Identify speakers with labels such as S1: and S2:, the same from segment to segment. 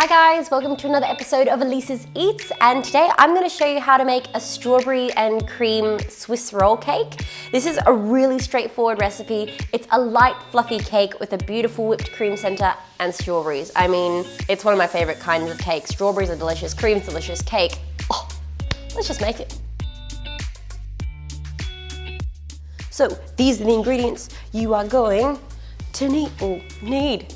S1: Hi guys, welcome to another episode of Elise's Eats, and today I'm going to show you how to make a strawberry and cream Swiss roll cake. This is a really straightforward recipe. It's a light fluffy cake with a beautiful whipped cream center and strawberries. I mean, it's one of my favorite kinds of cake. Strawberries are delicious, cream's delicious, cake. Oh, let's just make it. So these are the ingredients you are going to need.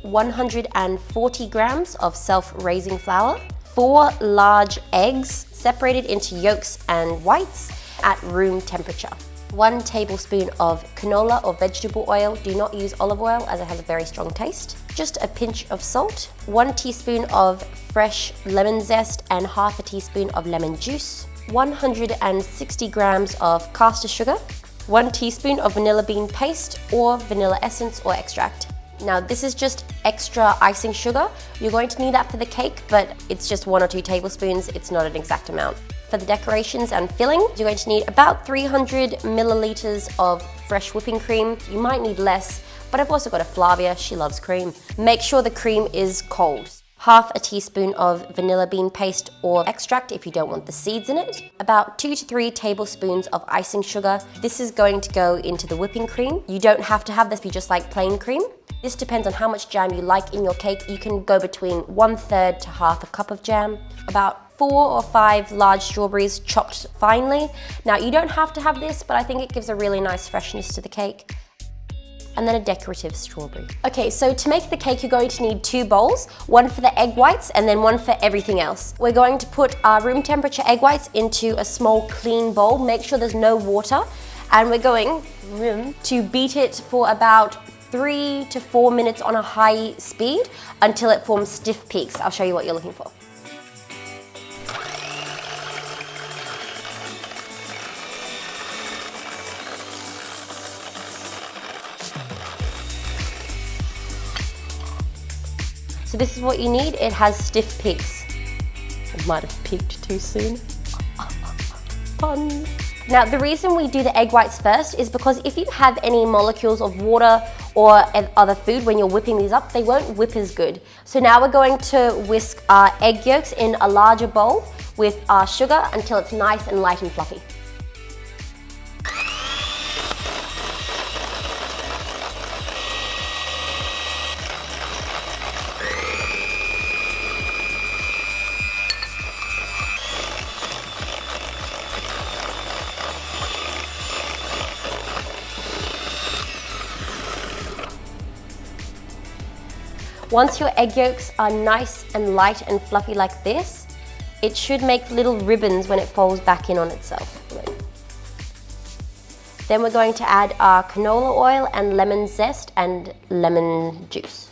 S1: 140 grams of self-raising flour, 4 large eggs separated into yolks and whites at room temperature, 1 tablespoon of canola or vegetable oil. Do not use olive oil as it has a very strong taste. Just a pinch of salt, 1 teaspoon of fresh lemon zest and half a teaspoon of lemon juice, 160 grams of caster sugar, 1 teaspoon of vanilla bean paste or vanilla essence or extract. Now this is just extra icing sugar. You're going to need that for the cake, but it's just 1 or 2 tablespoons. It's not an exact amount. For the decorations and filling, you're going to need about 300 milliliters of fresh whipping cream. You might need less, but I've also got a Flavia, she loves cream. Make sure the cream is cold. Half a teaspoon of vanilla bean paste or extract if you don't want the seeds in it. About 2 to 3 tablespoons of icing sugar. This is going to go into the whipping cream. You don't have to have this if you just like plain cream. This depends on how much jam you like in your cake. You can go between 1/3 to half a cup of jam. About 4 or 5 large strawberries chopped finely. Now you don't have to have this, but I think it gives a really nice freshness to the cake. And then a decorative strawberry. Okay, so to make the cake, you're going to need 2 bowls, 1 for the egg whites and then 1 for everything else. We're going to put our room temperature egg whites into a small clean bowl. Make sure there's no water. And we're going to beat it for about 3 to 4 minutes on a high speed until it forms stiff peaks. I'll show you what you're looking for. So this is what you need. It has stiff peaks. It might have peaked too soon. Puns. Now the reason we do the egg whites first is because if you have any molecules of water or other food when you're whipping these up, they won't whip as good. So now we're going to whisk our egg yolks in a larger bowl with our sugar until it's nice and light and fluffy. Once your egg yolks are nice and light and fluffy like this, it should make little ribbons when it folds back in on itself. Then we're going to add our canola oil and lemon zest and lemon juice.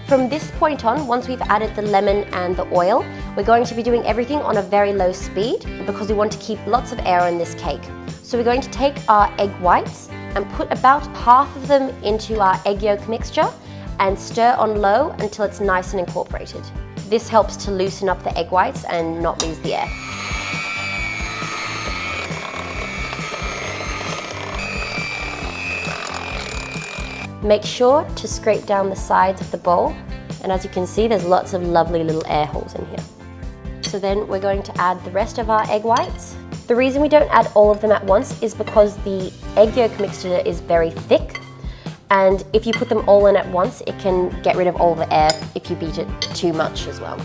S1: From this point on, once we've added the lemon and the oil, we're going to be doing everything on a very low speed because we want to keep lots of air in this cake. So we're going to take our egg whites and put about half of them into our egg yolk mixture and stir on low until it's nice and incorporated. This helps to loosen up the egg whites and not lose the air. Make sure to scrape down the sides of the bowl, and as you can see, there's lots of lovely little air holes in here. So then we're going to add the rest of our egg whites. The reason we don't add all of them at once is because the egg yolk mixture is very thick, and if you put them all in at once, it can get rid of all the air if you beat it too much as well.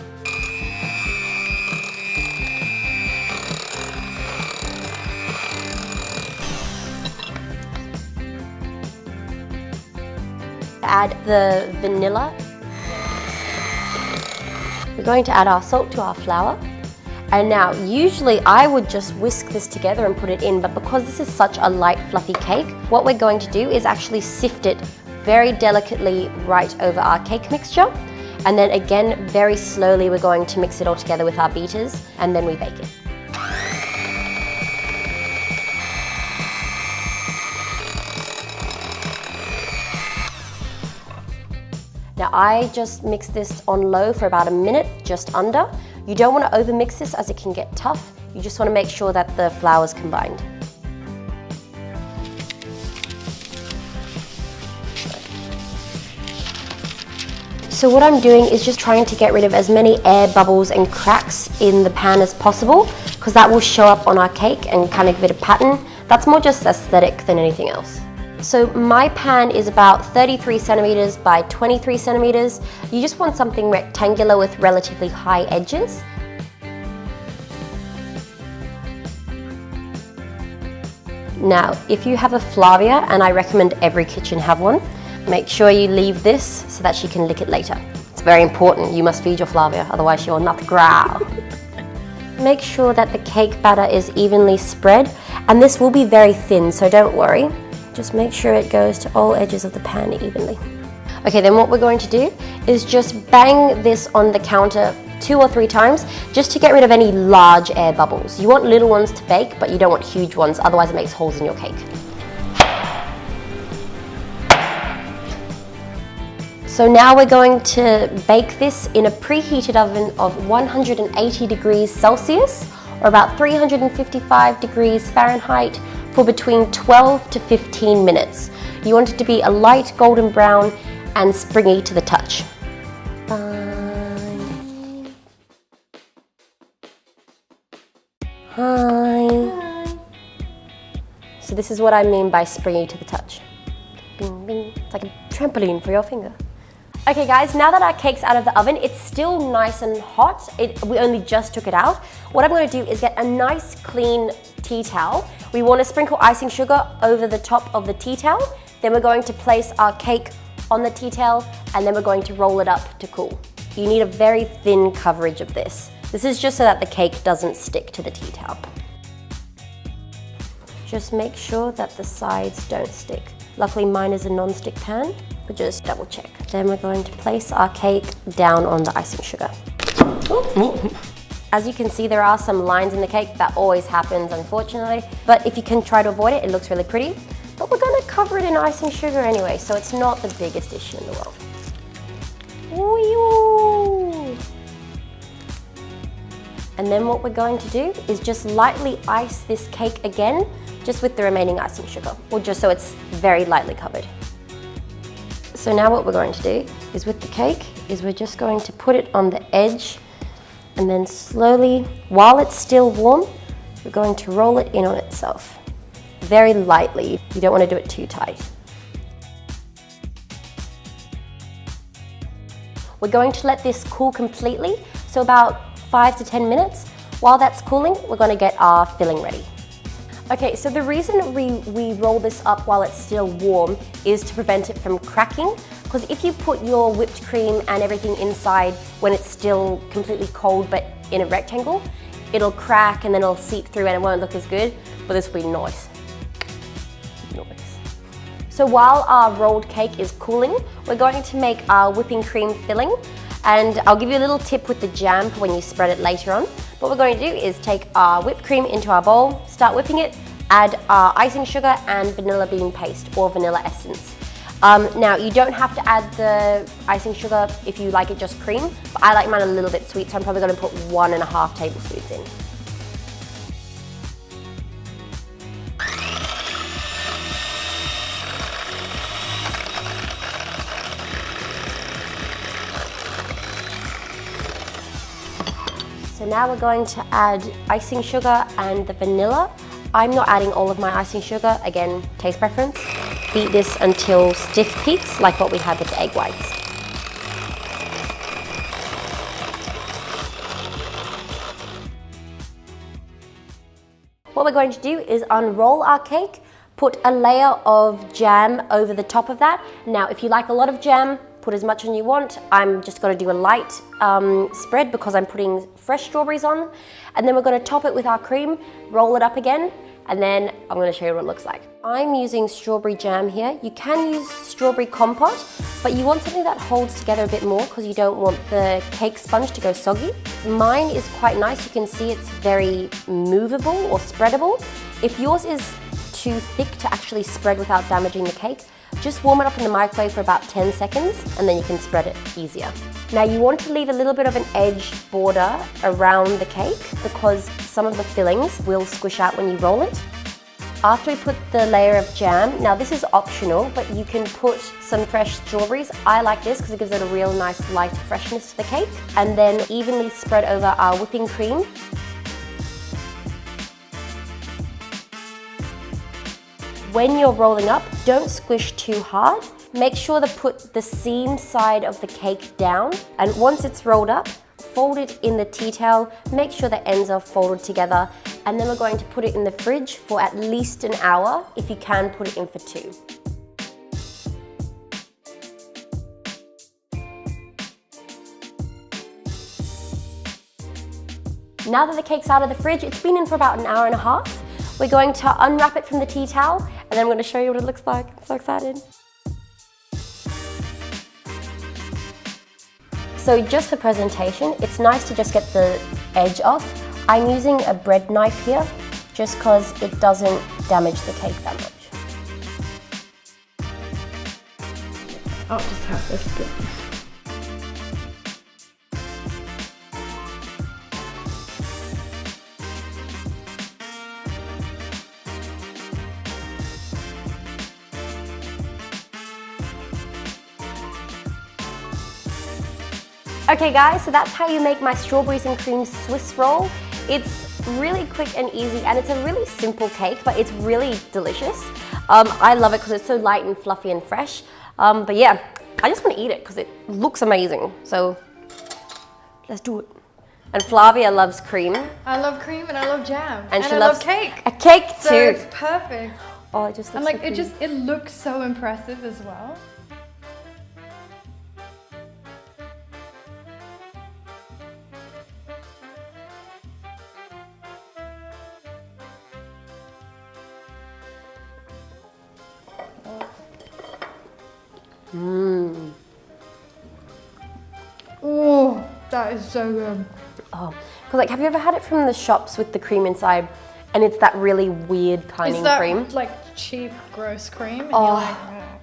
S1: Add the vanilla. We're going to add our salt to our flour. And now, usually I would just whisk this together and put it in, but because this is such a light, fluffy cake, what we're going to do is actually sift it very delicately right over our cake mixture. And then again, very slowly, we're going to mix it all together with our beaters, and then we bake it. Now I just mix this on low for about a minute, just under. You don't want to over mix this as it can get tough. You just want to make sure that the flour's combined. So what I'm doing is just trying to get rid of as many air bubbles and cracks in the pan as possible, because that will show up on our cake and kind of give it a pattern. That's more just aesthetic than anything else. So my pan is about 33 centimeters by 23 centimeters. You just want something rectangular with relatively high edges. Now, if you have a Flavia, and I recommend every kitchen have one, make sure you leave this so that she can lick it later. It's very important. You must feed your Flavia, otherwise she will not growl. Make sure that the cake batter is evenly spread, and this will be very thin, so don't worry. Just make sure it goes to all edges of the pan evenly. Okay, then what we're going to do is just bang this on the counter 2 or 3 times just to get rid of any large air bubbles. You want little ones to bake, but you don't want huge ones, otherwise it makes holes in your cake. So now we're going to bake this in a preheated oven of 180 degrees Celsius, or about 355 degrees Fahrenheit, for between 12 to 15 minutes. You want it to be a light golden brown and springy to the touch. Hi. So this is what I mean by springy to the touch. Bing, bing. It's like a trampoline for your finger. Okay guys, now that our cake's out of the oven, it's still nice and hot. We only just took it out. What I'm going to do is get a nice clean tea towel. We want to sprinkle icing sugar over the top of the tea towel. Then we're going to place our cake on the tea towel, and then we're going to roll it up to cool. You need a very thin coverage of this. This is just so that the cake doesn't stick to the tea towel. Just make sure that the sides don't stick. Luckily mine is a non-stick pan, but just double check. Then we're going to place our cake down on the icing sugar. Ooh. As you can see, there are some lines in the cake. That always happens, unfortunately. But if you can try to avoid it, it looks really pretty. But we're gonna cover it in icing sugar anyway, so it's not the biggest issue in the world. Ooh. And then what we're going to do is just lightly ice this cake again, just with the remaining icing sugar, or just so it's very lightly covered. So now what we're going to do is with the cake, is we're just going to put it on the edge, and then slowly, while it's still warm, we're going to roll it in on itself. Very lightly, you don't want to do it too tight. We're going to let this cool completely, so about 5 to 10 minutes. While that's cooling, we're going to get our filling ready. Okay, so the reason we roll this up while it's still warm is to prevent it from cracking, because if you put your whipped cream and everything inside when it's still completely cold but in a rectangle, it'll crack and then it'll seep through and it won't look as good, but this will be nice. So while our rolled cake is cooling, we're going to make our whipping cream filling, and I'll give you a little tip with the jam for when you spread it later on. What we're going to do is take our whipped cream into our bowl, start whipping it, add our icing sugar and vanilla bean paste or vanilla essence. Now you don't have to add the icing sugar if you like it just cream, but I like mine a little bit sweet, so I'm probably going to put 1.5 tablespoons in. So now we're going to add icing sugar and the vanilla. I'm not adding all of my icing sugar, again, taste preference. Beat this until stiff peaks, like what we had with the egg whites. What we're going to do is unroll our cake, put a layer of jam over the top of that. Now, if you like a lot of jam, put as much as you want. I'm just going to do a light spread because I'm putting fresh strawberries on. And then we're going to top it with our cream, roll it up again, and then I'm going to show you what it looks like. I'm using strawberry jam here. You can use strawberry compote, but you want something that holds together a bit more because you don't want the cake sponge to go soggy. Mine is quite nice. You can see it's very movable or spreadable. If yours is too thick to actually spread without damaging the cake, just warm it up in the microwave for about 10 seconds and then you can spread it easier. Now you want to leave a little bit of an edge border around the cake because some of the fillings will squish out when you roll it. After we put the layer of jam, now this is optional, but you can put some fresh strawberries. I like this because it gives it a real nice light freshness to the cake. And then evenly spread over our whipping cream. When you're rolling up, don't squish too hard. Make sure to put the seam side of the cake down, and once it's rolled up, fold it in the tea towel, make sure the ends are folded together, and then we're going to put it in the fridge for at least an hour, if you can put it in for 2. Now that the cake's out of the fridge, it's been in for about an hour and a half. We're going to unwrap it from the tea towel, and then I'm going to show you what it looks like. I'm so excited. So just for presentation, it's nice to just get the edge off. I'm using a bread knife here, just because it doesn't damage the cake that much.
S2: I'll just have this bit.
S1: Okay guys, so that's how you make my strawberries and cream Swiss roll. It's really quick and easy, and it's a really simple cake, but it's really delicious. I love it because it's so light and fluffy and fresh. But yeah, I just want to eat it because it looks amazing. So let's do it. And Flavia loves cream.
S2: I love cream and I love jam.
S1: And she
S2: I
S1: loves
S2: love cake.
S1: A cake too.
S2: So it's perfect.
S1: Oh, it just looks
S2: and like
S1: so
S2: it looks so impressive as well.
S1: Mmm.
S2: Oh, that is so good.
S1: Oh, because like, have you ever had it from the shops with the cream inside, and it's that really weird kind of cream?
S2: It's like cheap, gross cream, and
S1: Oh,
S2: you're like, oh,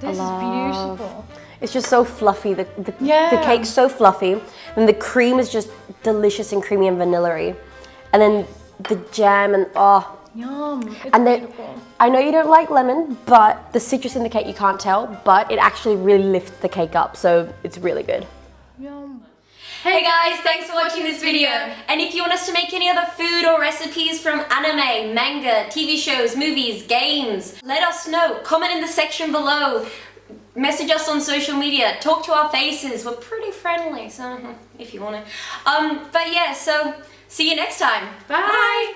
S2: this is beautiful.
S1: It's just so fluffy. The cake's so fluffy, and the cream is just delicious and creamy and vanilla-y, and then the jam and oh.
S2: Yum, it's
S1: and
S2: beautiful.
S1: I know you don't like lemon, but the citrus in the cake you can't tell, but it actually really lifts the cake up, so it's really good.
S2: Yum.
S3: Hey guys, thanks for watching this video. And if you want us to make any other food or recipes from anime, manga, TV shows, movies, games, let us know. Comment in the section below. Message us on social media. Talk to our faces. We're pretty friendly, so if you want to. But yeah, so see you next time. Bye.